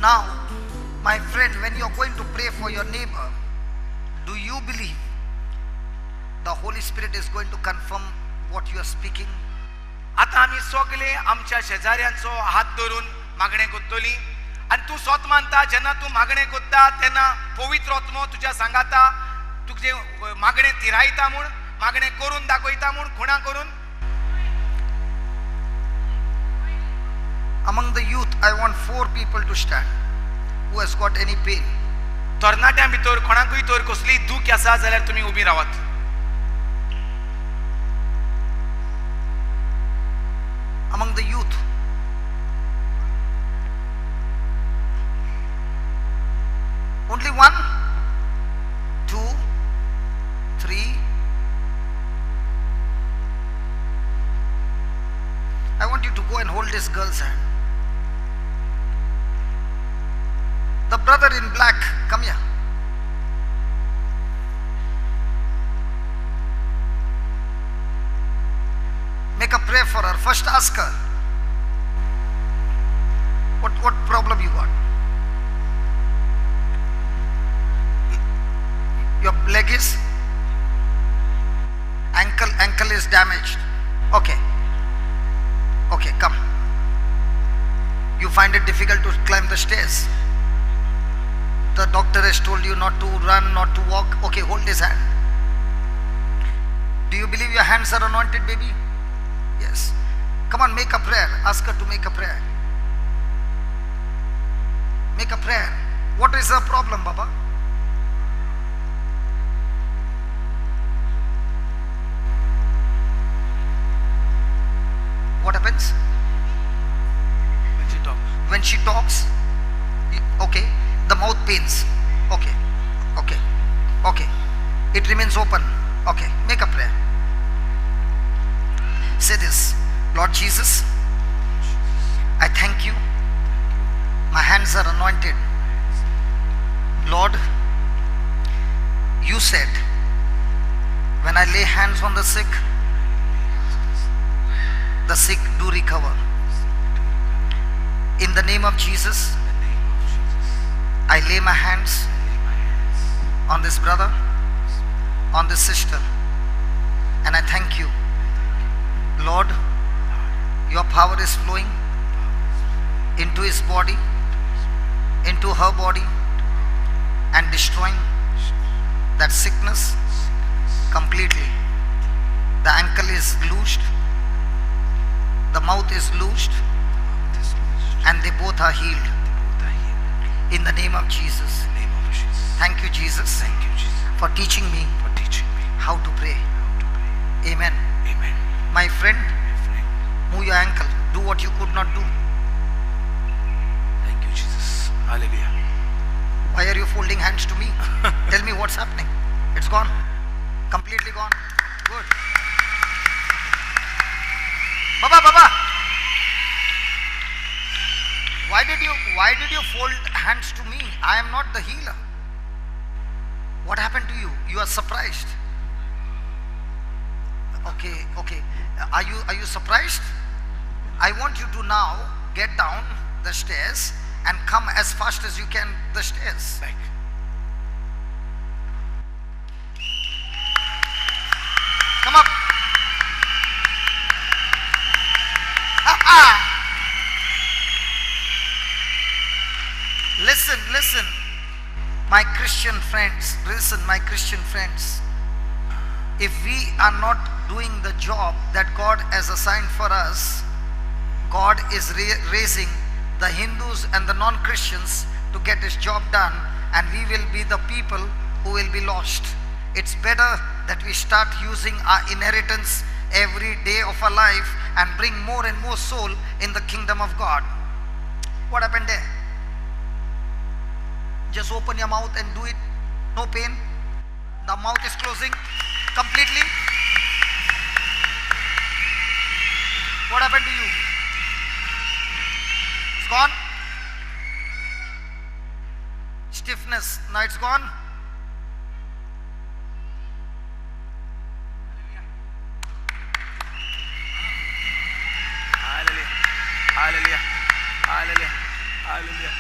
Now, my friend, when you are going to pray for your neighbor, do you believe the Holy Spirit is going to confirm what you are speaking? आता आम्ही सगळे आमच्या शेजाऱ्यांचो हात धरून मागणे कोत्तोली आणि तू स्वत मानता जेन्ना तू मागणे कोत्ता तेन्ना पवित्र आत्मो तुझ्या सांगाता तुझे मागणे तिरायता म्हूण मागणे करून दाखयता म्हूण खुणा करून. Among the youth, I want 4 people to stand who has got any pain. तरणाट्यां भितर कोणाकूय तर कसली दूख आसा जाल्यार तुमी उबी रावात. Among the youth, only 1, 2, 3. I want you to go and hold this girl's hand. The brother in black, come here. Make a prayer for her. First ask her, what problem you got? Your leg is? Ankle is damaged. Okay. Okay, come. You find it difficult to climb the stairs. The doctor has told you not to run, not to walk. Okay, hold his hand. Do you believe your hands are anointed, baby? Yes. Come on, make a prayer. Ask her to make a prayer. Make a prayer. What is her problem, Baba? What happens? When she talks, okay, the mouth pains. Okay, okay, okay. It remains open. Okay, make a prayer. Say this, Lord Jesus, I thank you. My hands are anointed. Lord, you said, when I lay hands on the sick do recover. In the name of Jesus, I lay my hands on this brother, on this sister, and I thank you. Lord, your power is flowing into his body, into her body, and destroying that sickness completely. The ankle is loosed, the mouth is loosed, and they both are healed. In the name of Jesus. Thank you, Jesus, for teaching me how to pray. Amen. My friend, move your ankle. Do what you could not do. Thank you, Jesus. Hallelujah. Why are you folding hands to me? Tell me what's happening. It's gone. Completely gone. Good. Baba. Why did you fold hands to me? I am not the healer. What happened to you? You are surprised. Okay. Are you surprised? I want you to now get down the stairs and come as fast as you can the stairs. Back. Come up. Listen, my Christian friends. Listen, my Christian friends. If we are not doing the job that God has assigned for us, God is raising the Hindus and the non-Christians to get his job done, and we will be the people who will be lost. It's better that we start using our inheritance every day of our life and bring more and more soul in the kingdom of God. What happened there? Just open your mouth and do it. No pain. The mouth is closing completely. What happened to you? It's gone. Stiffness. Now it's gone. Hallelujah. Hallelujah. Hallelujah. Hallelujah.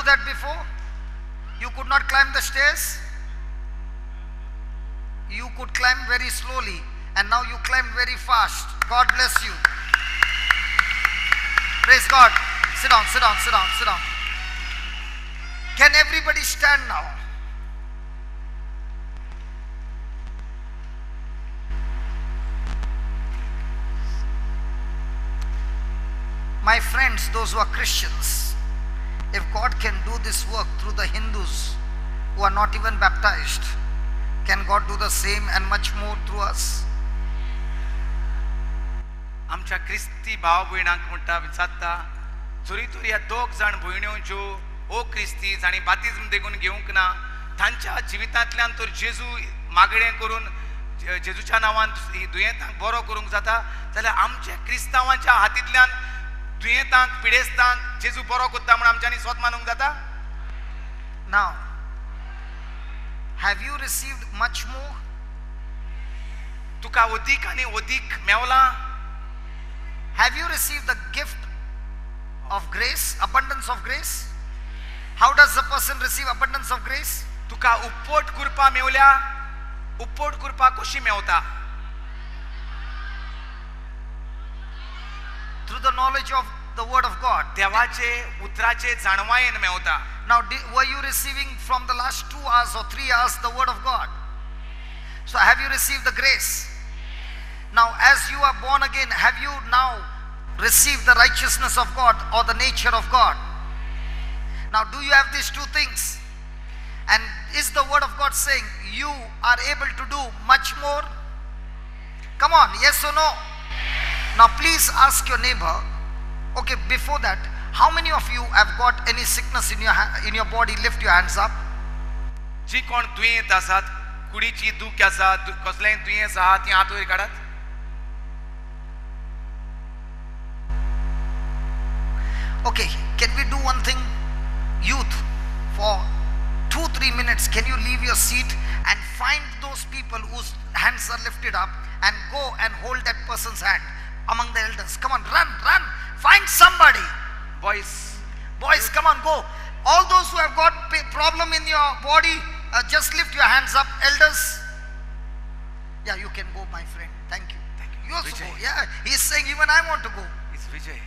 that before? You could not climb the stairs? You could climb very slowly, and now you climb very fast. God bless you. Praise God. Sit down, sit down, sit down, sit down. Can everybody stand now? My friends, those who are Christians, if God can do this work through the Hindus who are not even baptized, can God do the same and much more through us? आमच्या क्रिस्ती भाव भयणांक म्हणटा विचारता चोरी चोरी ह्या दोग जाण भयण्यो ज्यो ओ क्रिस्ती जाणी बातिज्म देखून घेवंक ना तांच्या जिवितांतल्यान तर जेजू मागणें करून जेजूच्या नांवान दुयेंतांक बरो करूंक जाता जाल्यार आमच्या क्रिस्तांवांच्या हातींतल्यान दुयेंतांक पिडेस्तांक जेजू बरो करता म्हण आमच्यांनी स्वत मानूंक जाता. Now, have you received much more? तुका ओदीक आनी ओदीक Mewla. Have you received the gift of grace, abundance of grace? How does a person receive abundance of grace? तुका उपपोट कृपा मेवल्या. उपपोट कृपा कशी Mewat? Through the knowledge of the word of God. देवाचे उतराचे जाणवायेन Mewat. Now, were you receiving from the last 2 hours or 3 hours the word of God? So have you received the grace? Now, as you are born again, have you now received the righteousness of God or the nature of God? Now, do you have these two things? And is the word of God saying you are able to do much more? Come on, yes or no? Now, please ask your neighbor. Okay, before that, how many of you have got any sickness in your body? Lift your hands up. जी कोण दुयेंत आसात कुडीची दूख आसा कसलेंय दुयेंस आहा ती हात वयर काडात. Okay, can we do one thing? Youth, for 2-3 minutes, can you leave your seat and find those people whose hands are lifted up and go and hold that person's hand among the elders? Come on, run, run. Find somebody. Boys, come on, go. All those who have got problem in your body, just lift your hands up. Elders. Yeah, you can go, my friend. Thank you. Thank you. You also Vijay. go. Yeah, he's saying even I want to go. It's Vijay.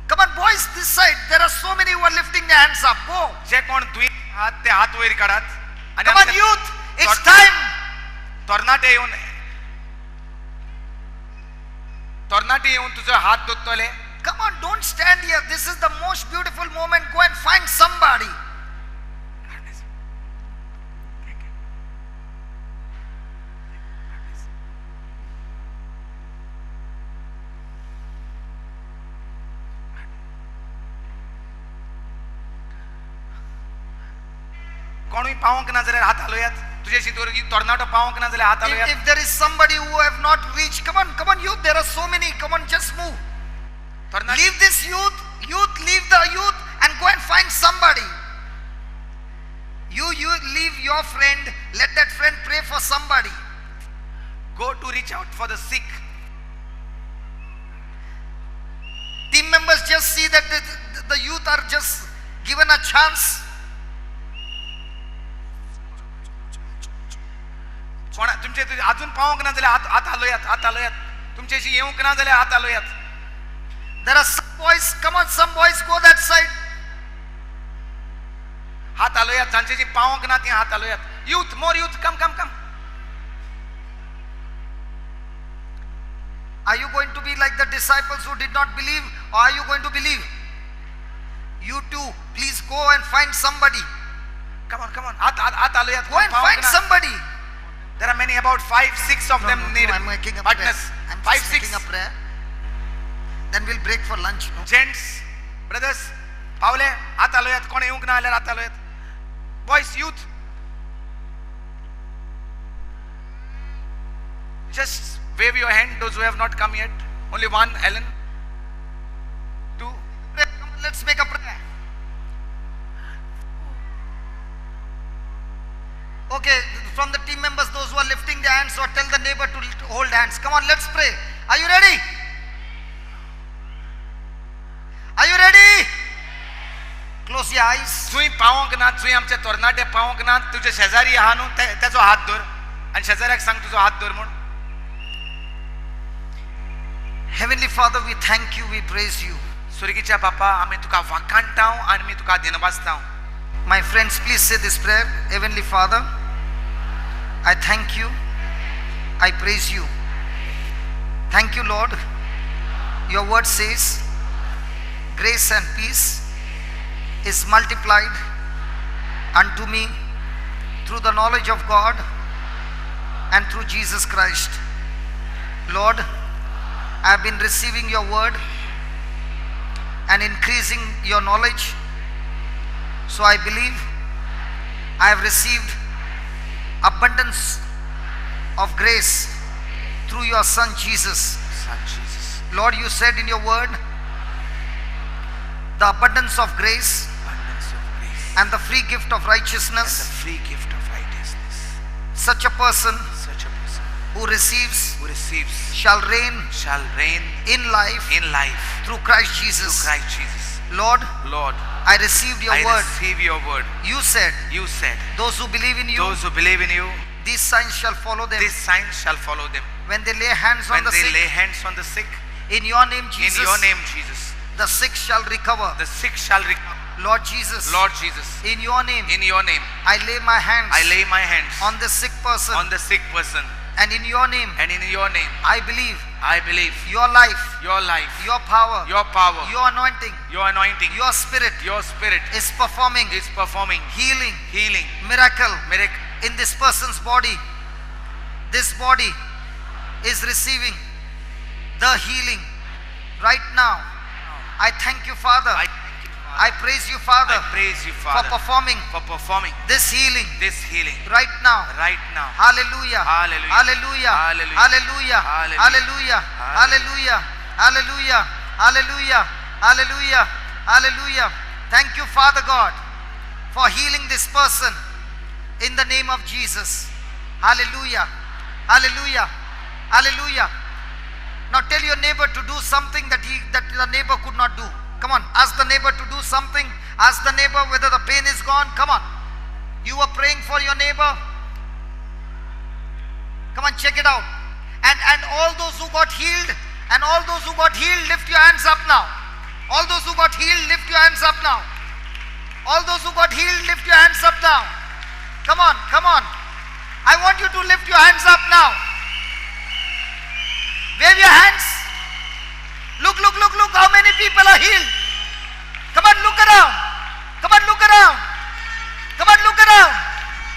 Come on, boys, this side. There are so many who are lifting their hands up. Go. जे कोण दुयेंत आहात ते हात वयर काडात. आणि Come on, youth. It's time. तरणाटे येऊन तुझो हात दोत्तले. Come on, don't stand here. This is the most beautiful moment. Go and find somebody. कोणूय पावंक ना जाल्यार हात हालोयात. तुझ्याशी तरणाटो पावंक ना जाल्यार हात हालोयात. If there is somebody who have not reached, come on, youth. There are so many. Come on, just move. Leave this youth, leave the youth and go and find somebody. You leave your friend, let that friend pray for somebody. Go to reach out for the sick. Team members just see that the youth are just given a chance. कोणा तुमचे अजून पावंक ना जाल्यार हात हालोयात. तुमच्याशी येवंक ना जाल्यार हात हालोयात. There are some boys, come on, some boys go that side. हात हालोयात. जांचेशी पावंक ना ती हात हालोयात. Youth, more youth, come. Are you going to be like the disciples who did not believe, or are you going to believe? You too, please go and find somebody. Come on. हात हालोयात. Go and find somebody. There are many, about 5-6 of them need I'm making a partners. prayer. I'm 5-6 just making a prayer. Then we'll break for lunch. No? gents, brothers, Pawle हात हालोयात. कोण येवंक ना जाल्यार हात हालोयात. Boys, youth, just wave your hand. Those who have not come yet. Only one. Ellen, 2. Let's make a prayer. Okay, from the team members, those who are lifting their hands, or tell the neighbor to hold hands. Come on, let's pray. Are you ready? Are you ready? Close close your eyes. जुंय पावोंक ना, जुंय आमचे तरणाटे पावोंक ना, तुजे शेजारी आहा न्हू त्याचो हात धर आनी शेजाऱ्याक सांग तुजो हात धर म्हूण. Heavenly Father, we thank you, we praise you. स्वर्गीच्या बापा, आमी तुका वाखाणटाव आनी आमी तुका दिनवासताव. My friends, please say this prayer. Heavenly Father, I thank you, I praise you. Thank you, Lord. Your word says, grace and peace is multiplied unto me through the knowledge of God and through Jesus Christ. Lord, I have been receiving your word and increasing your knowledge. So I believe I have received abundance of grace through your Son Jesus. Son Jesus. Lord, you said in your word, the abundance of grace Abundance of grace and the free gift of and the righteousness. free gift of righteousness. Such a person Such a person who receives who receives shall reign shall reign in life in life through Christ through Jesus. Christ Jesus. Lord, Lord, I received your I word. receive your word. You said, You said, those who believe in you, those who believe in you, these signs shall follow them. these signs shall follow them. When they lay hands on When the they sick, lay hands on the sick, in your name, in Jesus, your name, Jesus, the sick shall recover. the sick shall recover. Lord Jesus, Lord Jesus, in your name, in your name, I lay my hands I lay my hands on the sick person, on the sick person, and in your name, and in your name, I believe I believe your life, your life, your power, your power, your anointing, your anointing, your spirit your spirit is performing is performing healing, healing, miracle miracle in this person's body. This body is receiving the healing right now. I thank you, Father. I thank you, Father. I praise you, Father, I praise you, for Father, performing for performing this healing this healing right now. right now. Hallelujah. Hallelujah. Hallelujah. Hallelujah. Hallelujah. Hallelujah. Hallelujah. Hallelujah. Hallelujah. Hallelujah. Hallelujah. Thank you, Father God, for healing this person in the name of Jesus. Hallelujah. Hallelujah. Hallelujah. Now tell your neighbor to do something that the neighbor could not do. Come on, ask the neighbor to do something. Ask the neighbor whether the pain is gone. Come on. You were praying for your neighbor. Come on, check it out. And all those who got healed, lift your hands up now. All those who got healed, lift your hands up now. All those who got healed, lift your hands up now. Come on, come on. I want you to lift your hands up now. Wave your hands. Look, look, look, look how many people are healed. Come on, look around. Come on, look around. Come on, look around.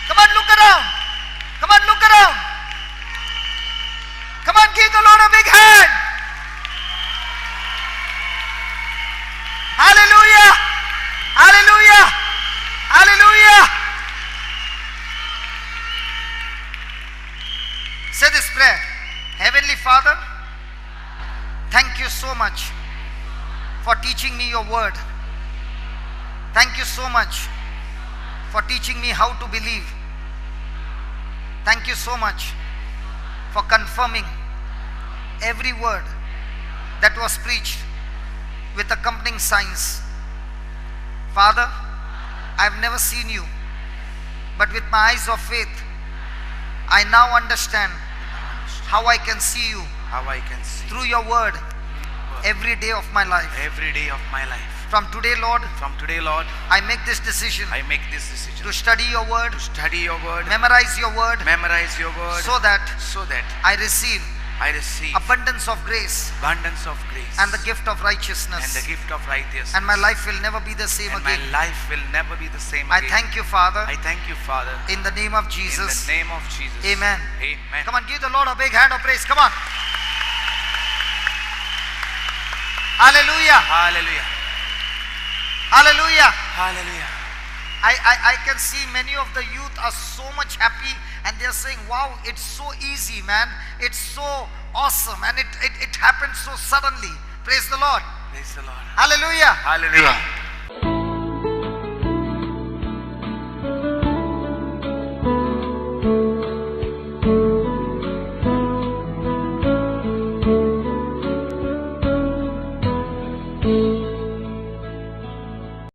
Come on, look around. Come on, look around. Come on, give the Lord a big hand. Hallelujah. Hallelujah. Hallelujah. Say this prayer. Heavenly Father, thank you so much for teaching me your word. Thank you so much for teaching me how to believe. Thank you so much for confirming every word that was preached with accompanying signs. Father, I've never seen you, but with my eyes of faith, I now understand how I can see you How I can see through your word every day of my life. every day of my life. From today, Lord, From today, Lord, I make this decision I make this decision to study your word, to study your word, memorize your word, memorize your word, so that so that I receive I receive abundance of grace abundance of grace and the gift of and the righteousness. gift of righteousness. And my life will never be the same And my again. life will never be the same I again. thank you, Father, I thank you, Father, in the name of in Jesus. the name of Jesus. Amen. Amen. Come on, give the Lord a big hand of praise. Come on. Hallelujah. Hallelujah. Hallelujah. Hallelujah. I can see many of the youth are so much happy and they're saying, wow, it's so easy, man. It's so awesome and it happened so suddenly. Praise the Lord. Praise the Lord. Hallelujah. Hallelujah.